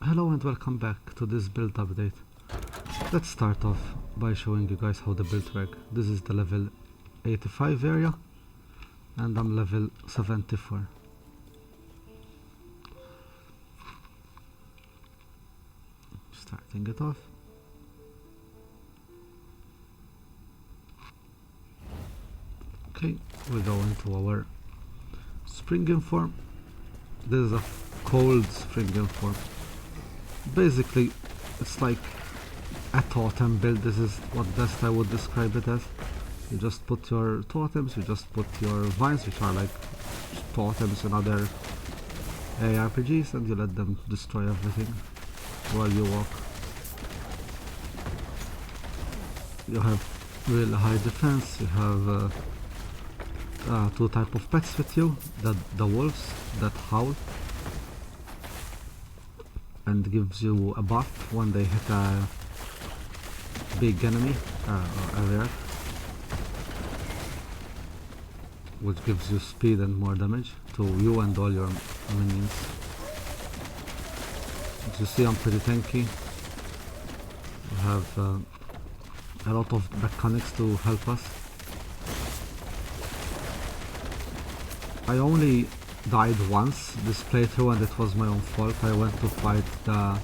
Hello and welcome back to this build update. Let's start off by showing you guys how the build works. This is the level 85 area and I'm level 74. Starting it off. Okay, we go into our Spriggan form. This is a cold Spriggan form. Basically, it's like a totem build. This is what best I would describe it as. You just put your totems, you just put your vines, which are like totems in other ARPGs, and you let them destroy everything while you walk. You have really high defense. You have two type of pets with you, the wolves that howl and gives you a buff when they hit a big enemy or area, which gives you speed and more damage to you and all your minions. As you see, I'm pretty tanky. We have a lot of mechanics to help us. I only died once this playthrough and it was my own fault. I went to fight the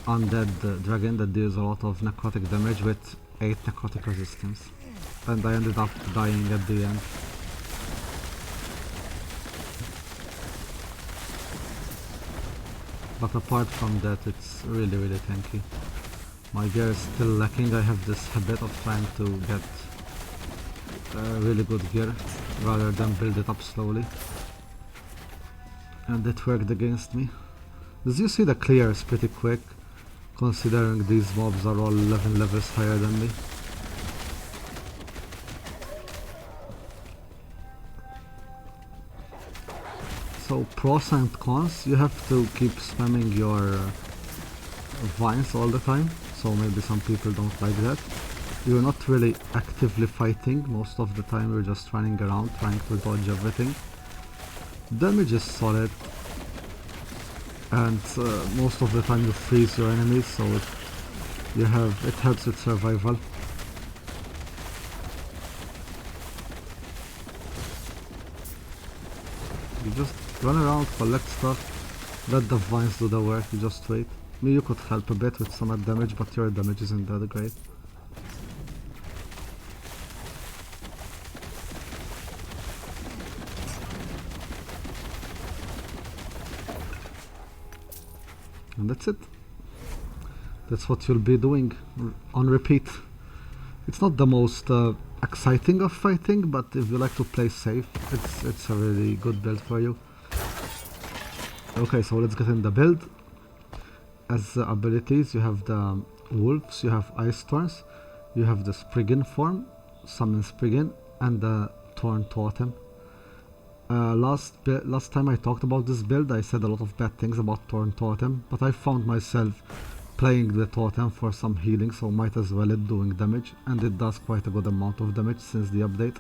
undead dragon that deals a lot of necrotic damage with 8 necrotic resistance, and I ended up dying at the end. But apart from that, it's really tanky. My gear is still lacking. I have this habit of trying to get really good gear rather than build it up slowly, and it worked against me. As you see, the clear is pretty quick considering these mobs are all 11 levels higher than me. So pros and cons: you have to keep spamming your vines all the time, so maybe some people don't like that. You're not really actively fighting most of the time, you're just running around trying to dodge everything. Damage is solid, and most of the time you freeze your enemies, so it helps with survival. You just run around, collect stuff, let the vines do the work, you just wait. You could help a bit with some damage, but your damage isn't that great. And that's it. That's what you'll be doing on repeat. It's not the most exciting of fighting, but if you like to play safe, it's a really good build for you. Okay, so let's get in the build. As abilities, you have the wolves, you have ice thorns, you have the Spriggan form, summon Spriggan, and the Thorn Totem. Last time I talked about this build, I said a lot of bad things about Thorn Totem, but I found myself playing the Totem for some healing, so might as well it doing damage, and it does quite a good amount of damage since the update.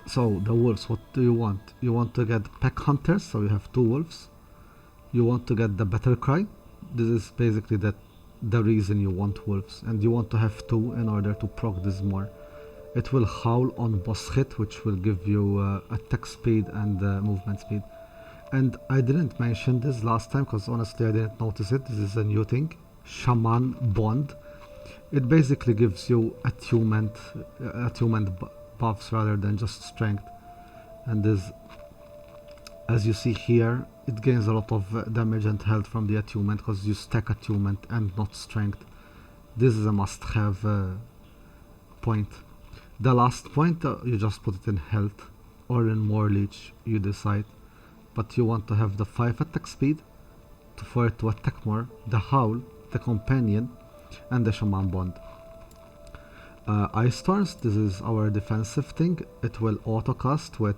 So the wolves, what do you want? You want to get Pack Hunters, so you have 2 wolves. You want to get the Battle Cry. This is basically the reason you want wolves, and you want to have 2 in order to proc this more. It will howl on boss hit, which will give you attack speed and movement speed. And I didn't mention this last time because honestly I didn't notice it. This is a new thing, Shaman Bond. It basically gives you attunement buffs rather than just strength. And this, as you see here, it gains a lot of damage and health from the attunement because you stack attunement and not strength. This is a must-have point. The last point, you just put it in health or in more leech, you decide. But you want to have the 5 attack speed for it to attack more, the howl, the companion, and the shaman bond. Ice Thorns, this is our defensive thing. It will auto cast with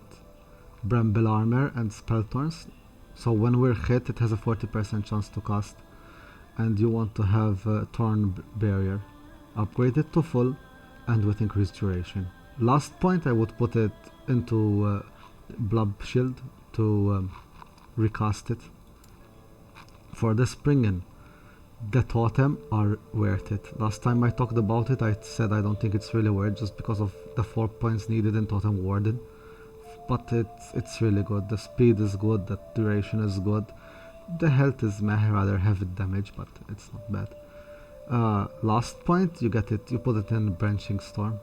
Bramble Armor and Spell Thorns. So when we're hit, it has a 40% chance to cast. And you want to have Thorn Barrier. Upgrade it to full and with increased duration. Last point, I would put it into Blob Shield to recast it. For the Spriggan, the totem are worth it. Last time I talked about it, I said I don't think it's really worth just because of the 4 points needed in Totem Warden. But it's really good. The speed is good, the duration is good. The health is meh, rather heavy damage, but it's not bad. Last point, you get it, you put it in Branching Storm.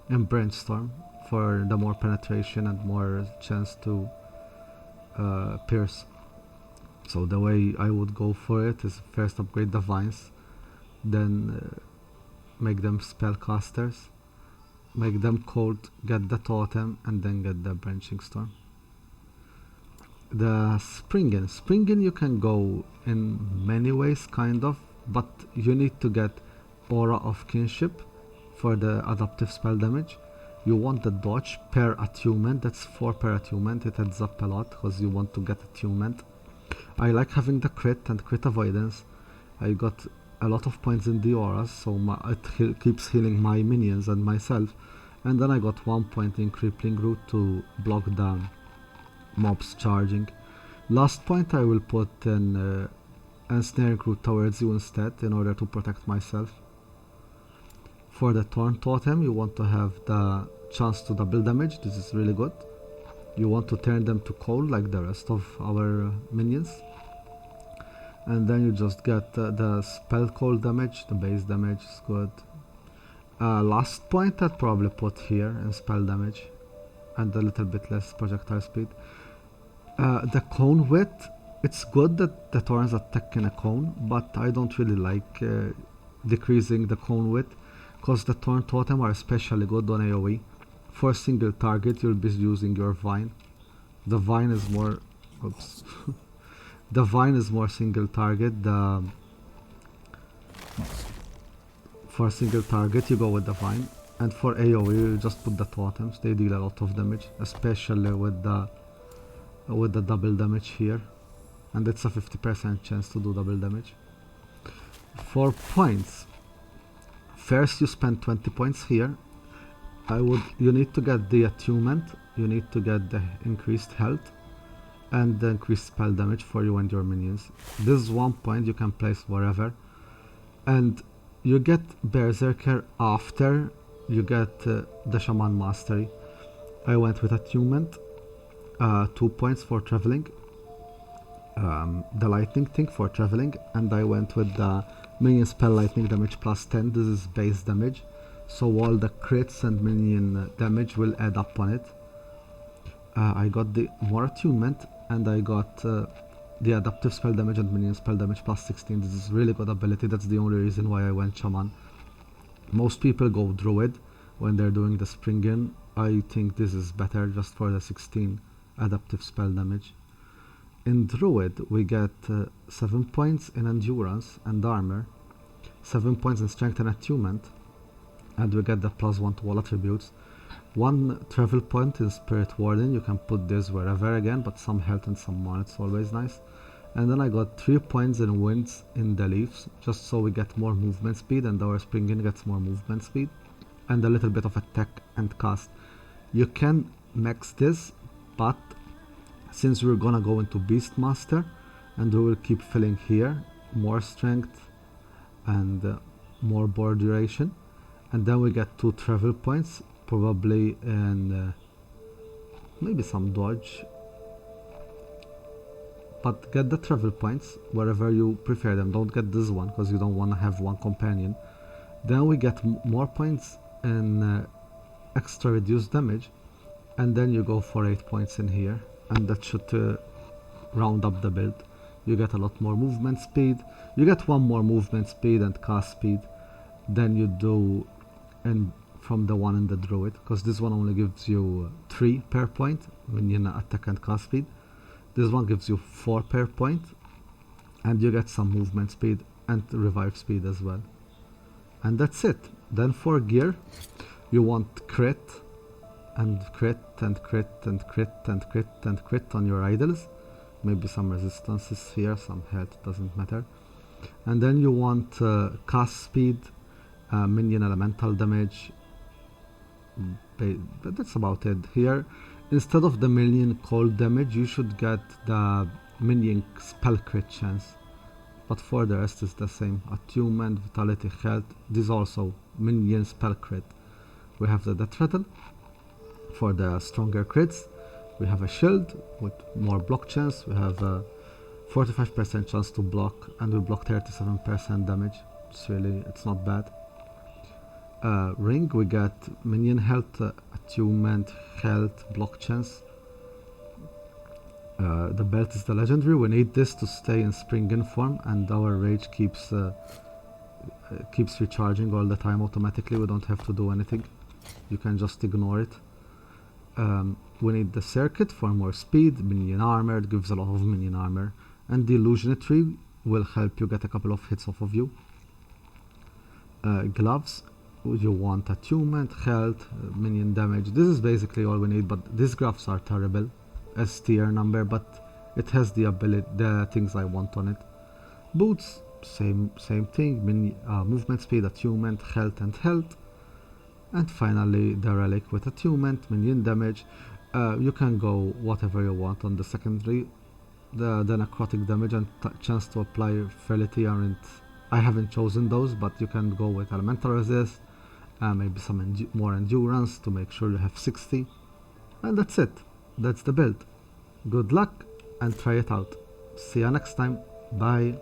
In Branch Storm for the more penetration and more chance to pierce. So the way I would go for it is first upgrade the vines, then make them spellcasters, make them cold, get the totem, and then get the Branching Storm. The Spriggan you can go in many ways kind of, but you need to get Aura of Kinship for the adaptive spell damage. You want the dodge per attunement, that's 4 per attunement, it adds up a lot because you want to get attunement. I like having the crit and crit avoidance. I got a lot of points in the auras, so it keeps healing my minions and myself. And then I got 1 point in Crippling Root to block down mobs charging. Last point I will put in Ensnaring Root towards you instead in order to protect myself. For the Thorn Totem you want to have the chance to double damage, this is really good. You want to turn them to cold like the rest of our minions. And then you just get the spell cold damage, the base damage is good. Last point I'd probably put here in spell damage and a little bit less projectile speed. The cone width, it's good that the Thorns attack in a cone, but I don't really like decreasing the cone width because the Thorn Totem are especially good on AoE. For a single target you'll be using your vine. The vine is more oops. The vine is more single target. For a single target you go with the vine, and for AoE you just put the totems, they deal a lot of damage, especially with the double damage here, and it's a 50% chance to do double damage. For points, first you spend 20 points here. You need to get the attunement, you need to get the increased health and the increased spell damage for you and your minions. This 1 point you can place wherever, and you get Berserker after you get the Shaman Mastery. I went with attunement, 2 points for traveling, the lightning thing for traveling, and I went with the minion spell lightning damage plus 10, this is base damage. So all the crits and minion damage will add up on it. I got the more attunement and I got the adaptive spell damage and minion spell damage plus 16. This is really good ability, that's the only reason why I went Shaman. Most people go Druid when they're doing the Spriggan. I think this is better just for the 16 adaptive spell damage. In Druid we get 7 points in endurance and armor, 7 points in strength and attunement, and we get the +1 to all attributes. 1 travel point in Spirit Warden, you can put this wherever again, but some health and some mana, it's always nice. And then I got 3 points in Winds in the Leaves, just so we get more movement speed and our Spriggan gets more movement speed, and a little bit of attack and cast. You can max this, but since we're gonna go into Beastmaster and we will keep filling here, more strength and more board duration, and then we get 2 travel points, probably, and maybe some dodge, but get the travel points wherever you prefer them, don't get this one because you don't want to have one companion. Then we get more points in extra reduced damage, and then you go for 8 points in here, and that should round up the build. You get a lot more movement speed, you get 1 more movement speed and cast speed than you do from the one in the Druid, because this one only gives you 3 per point when you attack and cast speed. This one gives you 4 per point, and you get some movement speed and revive speed as well. And that's it. Then for gear, you want crit and crit and crit and crit and crit and crit on your idols. Maybe some resistances here, some health, doesn't matter. And then you want cast speed, minion elemental damage. That's about it. Here, instead of the minion cold damage, you should get the minion spell crit chance. but for the rest it's the same. Attunement, vitality, health. These also minion spell crit. We have the death rattle for the stronger crits. We have a shield with more block chance. We have a 45% chance to block, and we block 37% damage. It's not bad. Ring, we get minion health, attunement, health, block chance. The belt is the legendary. We need this to stay in Spriggan form, and our rage keeps recharging all the time automatically. We don't have to do anything. You can just ignore it. We need the circuit for more speed. Minion armor, it gives a lot of minion armor, and the illusionary will help you get a couple of hits off of you. Gloves, you want attunement, health, minion damage. This is basically all we need, but these gloves are terrible as tier number, but it has the things I want on it. Boots, same thing, movement speed, attunement, health, and finally the relic with attunement, minion damage. You can go whatever you want on the secondary. The necrotic damage and chance to apply Fealty I haven't chosen those, but you can go with elemental resist, maybe some more endurance to make sure you have 60, and that's it. That's the build. Good luck and try it out. See you next time. Bye.